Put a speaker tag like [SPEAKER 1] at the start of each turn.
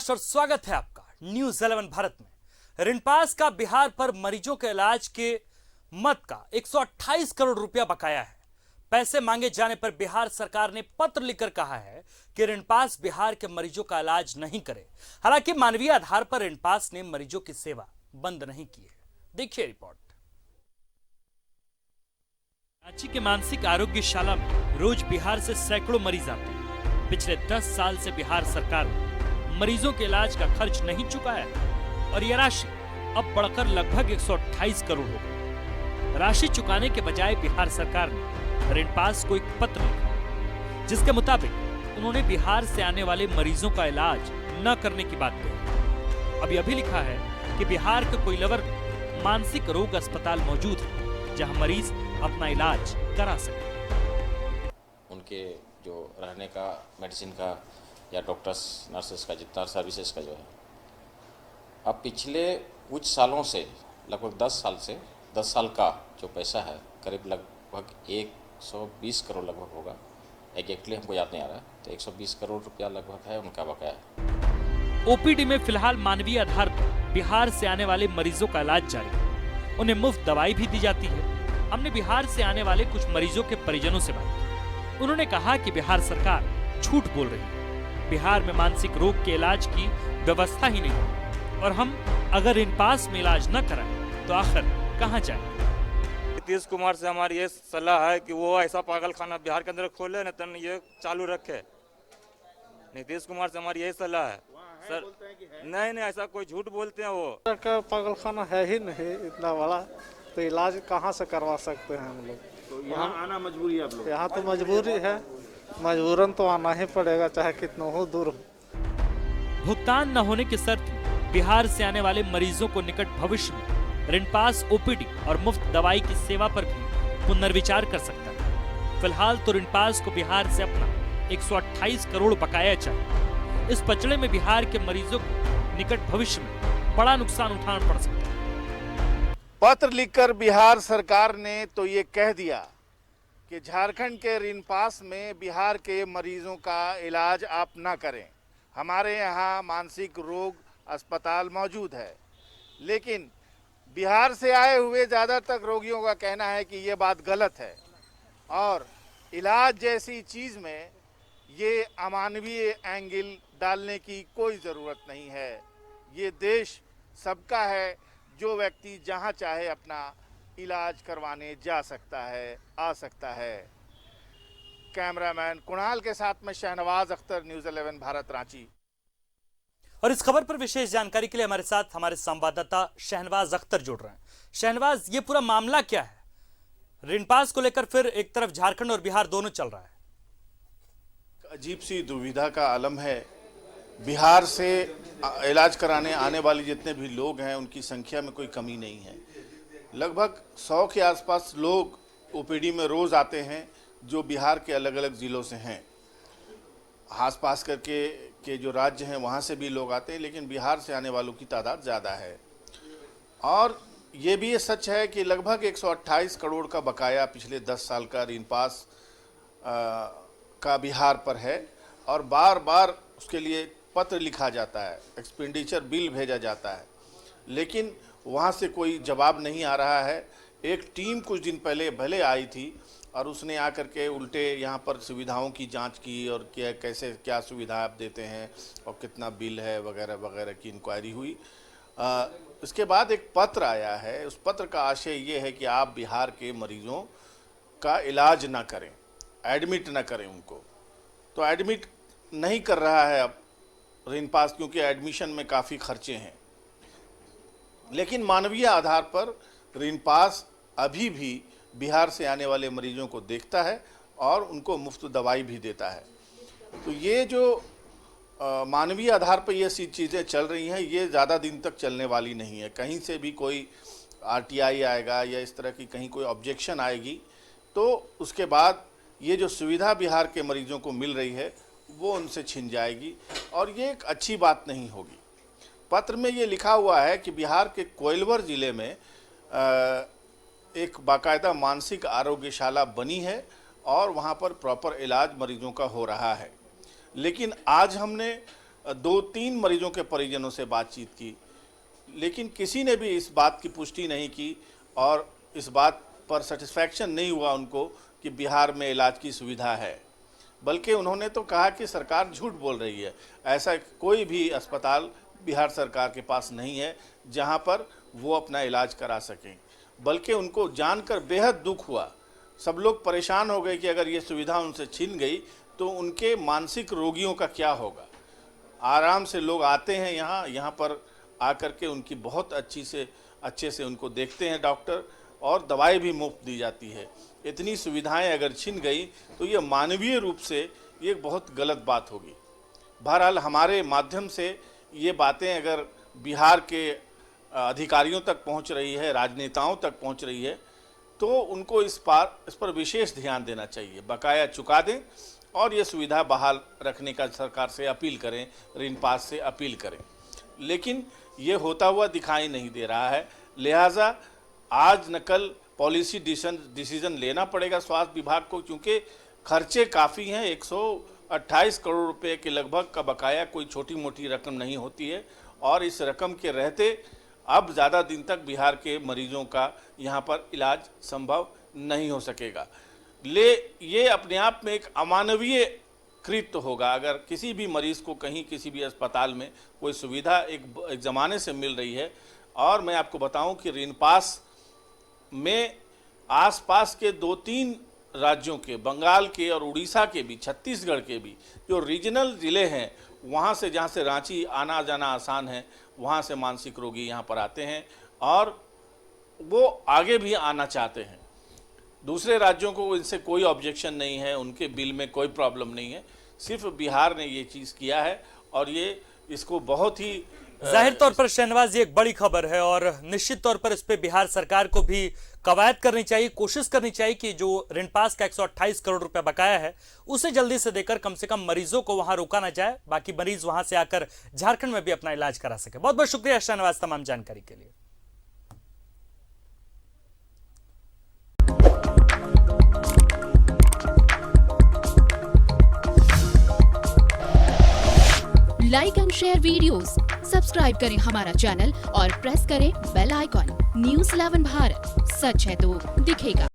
[SPEAKER 1] प्रकाश और स्वागत है आपका न्यूज 11 भारत में। ऋणपास का बिहार पर मरीजों के इलाज के मद का 128 करोड़ रुपया बकाया है। पैसे मांगे जाने पर बिहार सरकार ने पत्र लिखकर कहा है कि ऋणपास बिहार के मरीजों का इलाज नहीं करे। हालांकि मानवीय आधार पर ऋणपास ने मरीजों की सेवा बंद नहीं की है। देखिए रिपोर्ट। रांची के मानसिक आरोग्यशाला में रोज बिहार से सैकड़ों मरीज आते हैं। पिछले 10 साल से बिहार सरकार ने मरीजों के इलाज का खर्च नहीं चुकाया है और यह राशि अब बढ़कर लगभग 128 करोड़ हो गई। राशि चुकाने के बजाय बिहार सरकार ने ऋणपास को एक पत्र लिखा जिसके मुताबिक उन्होंने बिहार से आने वाले मरीजों का इलाज न करने की बात कही। अभी अभी लिखा है कि बिहार के कोइलवर में मानसिक रोग अस्पताल मौजूद है जहां मरीज अपना इलाज करा सके।
[SPEAKER 2] उनके जो रहने का, मेडिसिन का या डॉक्टर्स नर्सेस का जितना सर्विसेज का जो है, अब पिछले कुछ सालों से लगभग 10 साल का जो पैसा है करीब लगभग 120 करोड़ लगभग होगा। एग्जैक्टली हमको याद नहीं आ रहा है, तो 120 करोड़ रुपया लगभग है उनका बकाया।
[SPEAKER 1] ओपीडी में फिलहाल मानवीय आधार पर बिहार से आने वाले मरीजों का इलाज जारी है। उन्हें मुफ्त दवाई भी दी जाती है। हमने बिहार से आने वाले कुछ मरीजों के परिजनों से बात की। उन्होंने कहा कि बिहार सरकार झूठ बोल रही है। बिहार में मानसिक रोग के इलाज की व्यवस्था ही नहीं है और हम अगर ऋणपास में इलाज न कराएं तो आखिर कहां जाएं?
[SPEAKER 3] नीतीश कुमार से हमारी ये सलाह है कि वो ऐसा पागल खाना बिहार के अंदर खोले न तो ये चालू रखे। नीतीश कुमार से हमारी यही सलाह है सर। नहीं, ऐसा कोई झूठ बोलते हैं। वो
[SPEAKER 4] पागल खाना है ही नहीं इतना बड़ा, तो इलाज कहाँ से करवा सकते हैं हम लोग?
[SPEAKER 5] तो यहाँ आना मजबूरी है आप लोग?
[SPEAKER 4] यहाँ तो मजबूरी है, मजबूरन तो आना ही पड़ेगा चाहे कितना हो दूर हो।
[SPEAKER 1] भुगतान न होने की शर्त में बिहार से आने वाले मरीजों को निकट भविष्य में ऋणपास, ओपीडी और मुफ्त दवाई की सेवा पर भी पुनर्विचार कर सकता है। फिलहाल तो ऋणपास को बिहार से अपना 128 करोड़ बकाया चाहिए। इस पचड़े में बिहार के मरीजों को निकट भविष्य में बड़ा नुकसान उठाना पड़ सकता है।
[SPEAKER 5] पत्र लिखकर बिहार सरकार ने तो ये कह दिया कि झारखंड के ऋणपास में बिहार के मरीजों का इलाज आप ना करें। हमारे यहाँ मानसिक रोग अस्पताल मौजूद है। लेकिन बिहार से आए हुए ज़्यादातर रोगियों का कहना है कि ये बात गलत है और इलाज जैसी चीज़ में ये अमानवीय एंगल डालने की कोई ज़रूरत नहीं है। ये देश सबका है, जो व्यक्ति जहाँ चाहे अपना इलाज करवाने जा सकता है, आ सकता है। कैमरामैन कुणाल के साथ में शहनवाज अख्तर, न्यूज़ 11 भारत, रांची।
[SPEAKER 1] और इस खबर पर विशेष जानकारी के लिए हमारे साथ हमारे संवाददाता शहनवाज अख्तर जुड़ रहे हैं। शहनवाज, ये पूरा मामला क्या है? ऋणपास को लेकर फिर एक तरफ झारखंड और बिहार दोनों चल रहा है।
[SPEAKER 5] अजीब सी दुविधा का आलम है। बिहार से इलाज कराने आने वाले जितने भी लोग हैं उनकी संख्या में कोई कमी नहीं है। लगभग 100 के आसपास लोग ओपीडी में रोज़ आते हैं जो बिहार के अलग अलग ज़िलों से हैं। आसपास के जो राज्य हैं वहाँ से भी लोग आते हैं, लेकिन बिहार से आने वालों की तादाद ज़्यादा है। और ये भी सच है कि लगभग 128 करोड़ का बकाया पिछले 10 साल का ऋणपास का बिहार पर है और बार बार उसके लिए पत्र लिखा जाता है, एक्सपेंडिचर बिल भेजा जाता है, लेकिन वहाँ से कोई जवाब नहीं आ रहा है। एक टीम कुछ दिन पहले भले आई थी और उसने आकर के उल्टे यहाँ पर सुविधाओं की जांच की और क्या सुविधा आप देते हैं और कितना बिल है वगैरह वगैरह की इंक्वायरी हुई। इसके बाद एक पत्र आया है। उस पत्र का आशय ये है कि आप बिहार के मरीजों का इलाज ना करें, एडमिट ना करें उनको। तो एडमिट नहीं कर रहा है अब ऋणपास, क्योंकि एडमिशन में काफ़ी खर्चे हैं। लेकिन मानवीय आधार पर ऋणपास अभी भी बिहार से आने वाले मरीजों को देखता है और उनको मुफ्त दवाई भी देता है। तो ये जो मानवीय आधार पर ये सी चीज़ें चल रही हैं, ये ज़्यादा दिन तक चलने वाली नहीं है। कहीं से भी कोई आरटीआई आएगा या इस तरह की कहीं कोई ऑब्जेक्शन आएगी तो उसके बाद ये जो सुविधा बिहार के मरीजों को मिल रही है वो उनसे छिन जाएगी और ये एक अच्छी बात नहीं होगी। पत्र में ये लिखा हुआ है कि बिहार के कोइलवर ज़िले में एक बाकायदा मानसिक आरोग्यशाला बनी है और वहाँ पर प्रॉपर इलाज मरीजों का हो रहा है। लेकिन आज हमने 2-3 मरीजों के परिजनों से बातचीत की, लेकिन किसी ने भी इस बात की पुष्टि नहीं की और इस बात पर सेटिस्फैक्शन नहीं हुआ उनको कि बिहार में इलाज की सुविधा है। बल्कि उन्होंने तो कहा कि सरकार झूठ बोल रही है, ऐसा कोई भी अस्पताल बिहार सरकार के पास नहीं है जहां पर वो अपना इलाज करा सकें। बल्कि उनको जानकर बेहद दुख हुआ, सब लोग परेशान हो गए कि अगर ये सुविधा उनसे छीन गई तो उनके मानसिक रोगियों का क्या होगा। आराम से लोग आते हैं यहाँ पर आकर के उनकी बहुत अच्छे से उनको देखते हैं डॉक्टर, और दवाई भी मुफ्त दी जाती है। इतनी सुविधाएं अगर छिन गई तो ये मानवीय रूप से ये बहुत गलत बात होगी। बहरहाल हमारे माध्यम से ये बातें अगर बिहार के अधिकारियों तक पहुंच रही है, राजनेताओं तक पहुंच रही है, तो उनको इस पर विशेष ध्यान देना चाहिए, बकाया चुका दें और ये सुविधा बहाल रखने का सरकार से अपील करें, रिनपास से अपील करें। लेकिन ये होता हुआ दिखाई नहीं दे रहा है। लिहाजा आज न कल पॉलिसी डिसीजन लेना पड़ेगा स्वास्थ्य विभाग को, क्योंकि खर्चे काफ़ी हैं। 128 करोड़ रुपए के लगभग का बकाया कोई छोटी मोटी रकम नहीं होती है, और इस रकम के रहते अब ज़्यादा दिन तक बिहार के मरीजों का यहाँ पर इलाज संभव नहीं हो सकेगा। ये अपने आप में एक अमानवीय कृत्य होगा अगर किसी भी मरीज को कहीं किसी भी अस्पताल में कोई सुविधा एक ज़माने से मिल रही है। और मैं आपको बताऊं कि रिनपास में आसपास के 2-3 राज्यों के, बंगाल के और उड़ीसा के भी, छत्तीसगढ़ के भी जो रीजनल ज़िले हैं, वहाँ से जहाँ से रांची आना जाना आसान है, वहाँ से मानसिक रोगी यहाँ पर आते हैं और वो आगे भी आना चाहते हैं। दूसरे राज्यों को इनसे कोई ऑब्जेक्शन नहीं है, उनके बिल में कोई प्रॉब्लम नहीं है। सिर्फ बिहार ने ये चीज़ किया है और ये इसको बहुत ही
[SPEAKER 1] जाहिर तौर पर शहनवाज ये एक बड़ी खबर है और निश्चित तौर पर इस पे बिहार सरकार को भी कवायद करनी चाहिए, कोशिश करनी चाहिए कि जो रिनपास का 128 करोड़ रुपया बकाया है उसे जल्दी से देकर कम से कम मरीजों को वहां रोका ना जाए, बाकी मरीज वहां से आकर झारखंड में भी अपना इलाज करा सके। बहुत बहुत शुक्रिया शहनवाज तमाम जानकारी के लिए।
[SPEAKER 6] Like and share videos, subscribe करें हमारा चैनल और प्रेस करें बेल आइकॉन। News 11 भारत, सच है तो दिखेगा।